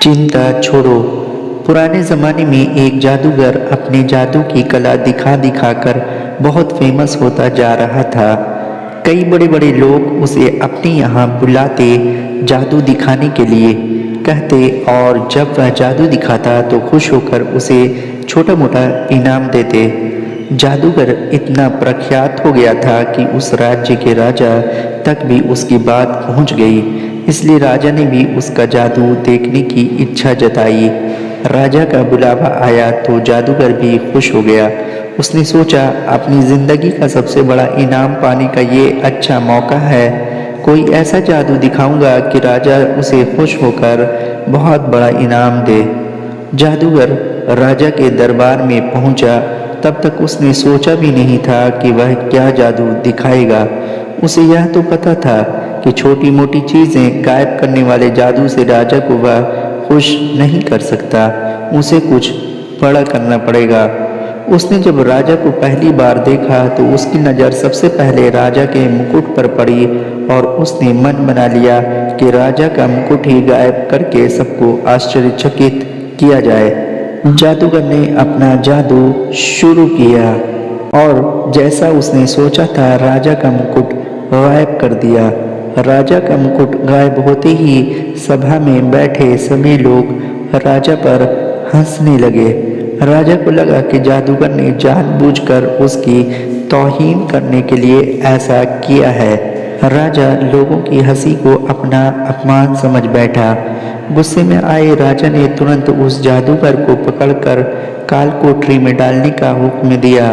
चिंता छोड़ो। पुराने ज़माने में एक जादूगर अपने जादू की कला दिखा दिखाकर बहुत फेमस होता जा रहा था। कई बड़े बड़े लोग उसे अपने यहाँ बुलाते जादू दिखाने के लिए कहते, और जब वह जादू दिखाता तो खुश होकर उसे छोटा मोटा इनाम देते। जादूगर इतना प्रख्यात हो गया था कि उस राज्य के राजा तक भी उसकी बात पहुंच गई। इसलिए राजा ने भी उसका जादू देखने की इच्छा जताई। राजा का बुलावा आया तो जादूगर भी खुश हो गया। उसने सोचा, अपनी जिंदगी का सबसे बड़ा इनाम पाने का ये अच्छा मौका है। कोई ऐसा जादू दिखाऊंगा कि राजा उसे खुश होकर बहुत बड़ा इनाम दे। जादूगर राजा के दरबार में पहुंचा। तब तक उसने सोचा भी नहीं था कि वह क्या जादू दिखाएगा। उसे यह तो पता था कि छोटी मोटी चीज़ें गायब करने वाले जादू से राजा को वह खुश नहीं कर सकता। उसे कुछ बड़ा करना पड़ेगा। उसने जब राजा को पहली बार देखा तो उसकी नज़र सबसे पहले राजा के मुकुट पर पड़ी और उसने मन बना लिया कि राजा का मुकुट ही गायब करके सबको आश्चर्यचकित किया जाए। जादूगर ने अपना जादू शुरू किया और जैसा उसने सोचा था राजा का मुकुट गायब कर दिया। राजा का मुकुट गायब होते ही सभा में बैठे सभी लोग राजा पर हंसने लगे। राजा को लगा कि जादूगर ने जानबूझकर उसकी तौहीन करने के लिए ऐसा किया है। राजा लोगों की हंसी को अपना अपमान समझ बैठा। गुस्से में आए राजा ने तुरंत उस जादूगर को पकड़कर काल कोठरी में डालने का हुक्म दिया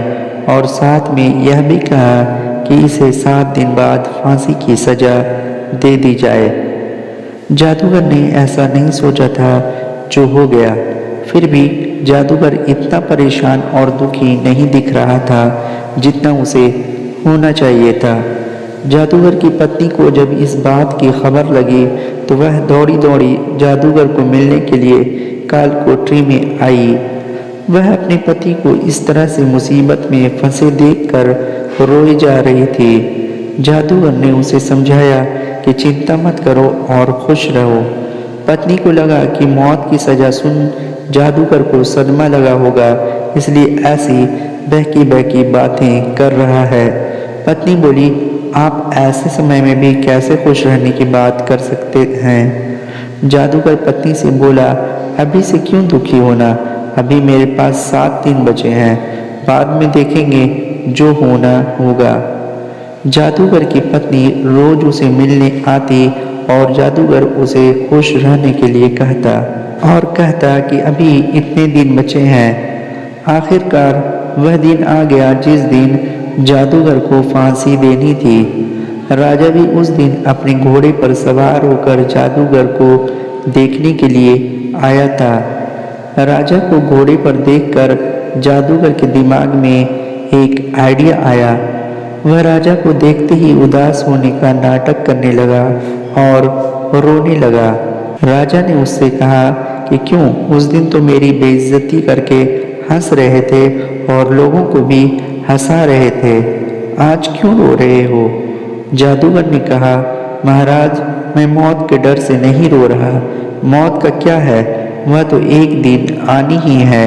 और साथ में यह भी कहा कि इसे 7 दिन बाद फांसी की सजा दे दी जाए। जादूगर ने ऐसा नहीं सोचा था जो हो गया। फिर भी जादूगर इतना परेशान और दुखी नहीं दिख रहा था जितना उसे होना चाहिए था। जादूगर की पत्नी को जब इस बात की खबर लगी तो वह दौड़ी दौड़ी जादूगर को मिलने के लिए काल कोठरी में आई। वह अपने पति को इस तरह से मुसीबत में फंसे देखकर रोई जा रही थी। जादूगर ने उसे समझाया कि चिंता मत करो और खुश रहो। पत्नी को लगा कि मौत की सजा सुन जादूगर को सदमा लगा होगा, इसलिए ऐसी बहकी बहकी बातें कर रहा है। पत्नी बोली, आप ऐसे समय में भी कैसे खुश रहने की बात कर सकते हैं? जादूगर पत्नी से बोला, अभी से क्यों दुखी होना, अभी मेरे पास 7 दिन बचे हैं, बाद में देखेंगे जो होना होगा। जादूगर की पत्नी रोज उसे मिलने आती और जादूगर उसे खुश रहने के लिए कहता कि अभी इतने दिन बचे हैं। आखिरकार वह दिन आ गया जिस दिन जादूगर को फांसी देनी थी। राजा भी उस दिन अपने घोड़े पर सवार होकर जादूगर को देखने के लिए आया था। राजा को घोड़े पर देखकर जादूगर के दिमाग में एक आइडिया आया। वह राजा को देखते ही उदास होने का नाटक करने लगा और रोने लगा। राजा ने उससे कहा कि क्यों, उस दिन तो मेरी बेइज्जती करके हंस रहे थे और लोगों को भी हंसा रहे थे, आज क्यों रो रहे हो? जादूगर ने कहा, महाराज, मैं मौत के डर से नहीं रो रहा। मौत का क्या है, वह तो एक दिन आनी ही है।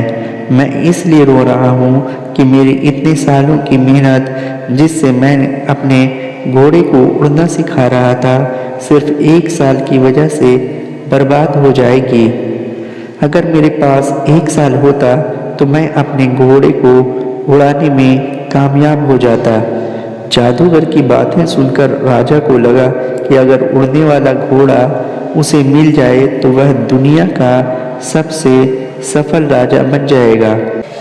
मैं इसलिए रो रहा हूँ कि मेरी इतने सालों की मेहनत, जिससे मैंने अपने घोड़े को उड़ना सिखा रहा था, सिर्फ 1 साल की वजह से बर्बाद हो जाएगी। अगर मेरे पास 1 साल होता तो मैं अपने घोड़े को उड़ाने में कामयाब हो जाता। जादूगर की बातें सुनकर राजा को लगा कि अगर उड़ने वाला घोड़ा उसे मिल जाए तो वह दुनिया का सबसे सफल राजा बन जाएगा।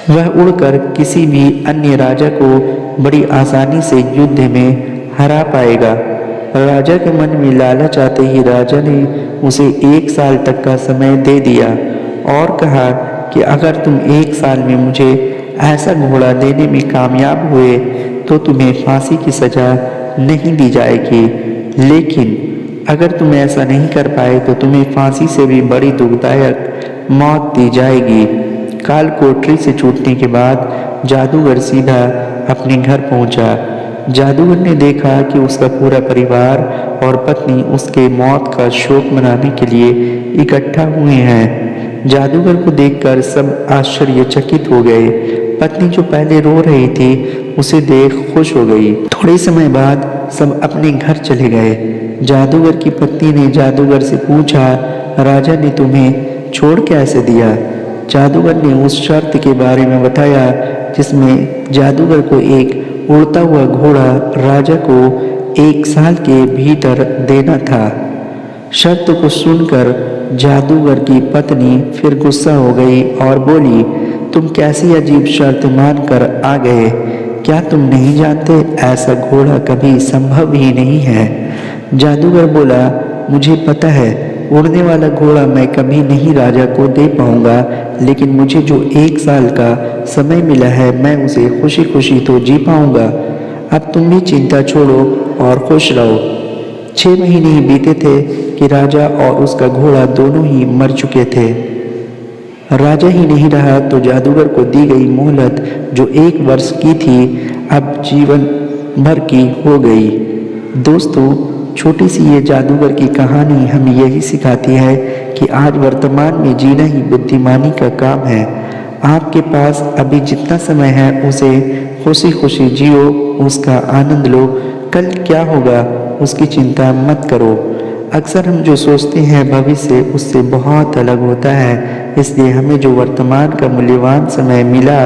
वह उड़कर किसी भी अन्य राजा को बड़ी आसानी से युद्ध में हरा पाएगा। राजा के मन में लालच आते ही राजा ने उसे 1 साल तक का समय दे दिया और कहा कि अगर तुम 1 साल में मुझे ऐसा घोड़ा देने में कामयाब हुए तो तुम्हें फांसी की सजा नहीं दी जाएगी, लेकिन अगर तुम ऐसा नहीं कर पाए तो तुम्हें फांसी से भी बड़ी दुखदायक मौत दी जाएगी। काल कोठरी से छूटने के बाद जादूगर सीधा अपने घर पहुंचा। जादूगर ने देखा कि उसका पूरा परिवार और पत्नी उसके मौत का शोक मनाने के लिए इकट्ठा हुए हैं। जादूगर को देखकर सब आश्चर्यचकित हो गए। पत्नी जो पहले रो रही थी उसे देख खुश हो गई। थोड़े समय बाद सब अपने घर चले गए। जादूगर की पत्नी ने जादूगर से पूछा, राजा ने तुम्हें छोड़ कैसे दिया? जादूगर ने उस शर्त के बारे में बताया जिसमें जादूगर को एक उड़ता हुआ घोड़ा राजा को 1 साल के भीतर देना था। शर्त को सुनकर जादूगर की पत्नी फिर गुस्सा हो गई और बोली, तुम कैसी अजीब शर्त मानकर आ गए? क्या तुम नहीं जानते ऐसा घोड़ा कभी संभव ही नहीं है? जादूगर बोला, मुझे पता है उड़ने वाला घोड़ा मैं कभी नहीं राजा को दे पाऊंगा, लेकिन मुझे जो 1 साल का समय मिला है मैं उसे खुशी खुशी तो जी पाऊंगा। अब तुम भी चिंता छोड़ो और खुश रहो। 6 महीने ही बीते थे कि राजा और उसका घोड़ा दोनों ही मर चुके थे। राजा ही नहीं रहा तो जादूगर को दी गई मोहलत जो 1 वर्ष की थी अब जीवन भर की हो गई। दोस्तों, छोटी सी ये जादूगर की कहानी हमें यही सिखाती है कि आज वर्तमान में जीना ही बुद्धिमानी का काम है। आपके पास अभी जितना समय है उसे खुशी खुशी जियो, उसका आनंद लो। कल क्या होगा उसकी चिंता मत करो। अक्सर हम जो सोचते हैं भविष्य उससे बहुत अलग होता है, इसलिए हमें जो वर्तमान का मूल्यवान समय मिला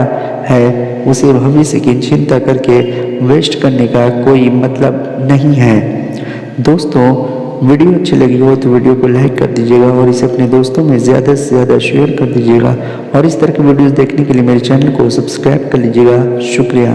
है उसे भविष्य की चिंता करके वेस्ट करने का कोई मतलब नहीं है। दोस्तों, वीडियो अच्छी लगी हो तो वीडियो को लाइक कर दीजिएगा और इसे अपने दोस्तों में ज़्यादा से ज़्यादा शेयर कर दीजिएगा और इस तरह की वीडियोस देखने के लिए मेरे चैनल को सब्सक्राइब कर लीजिएगा। शुक्रिया।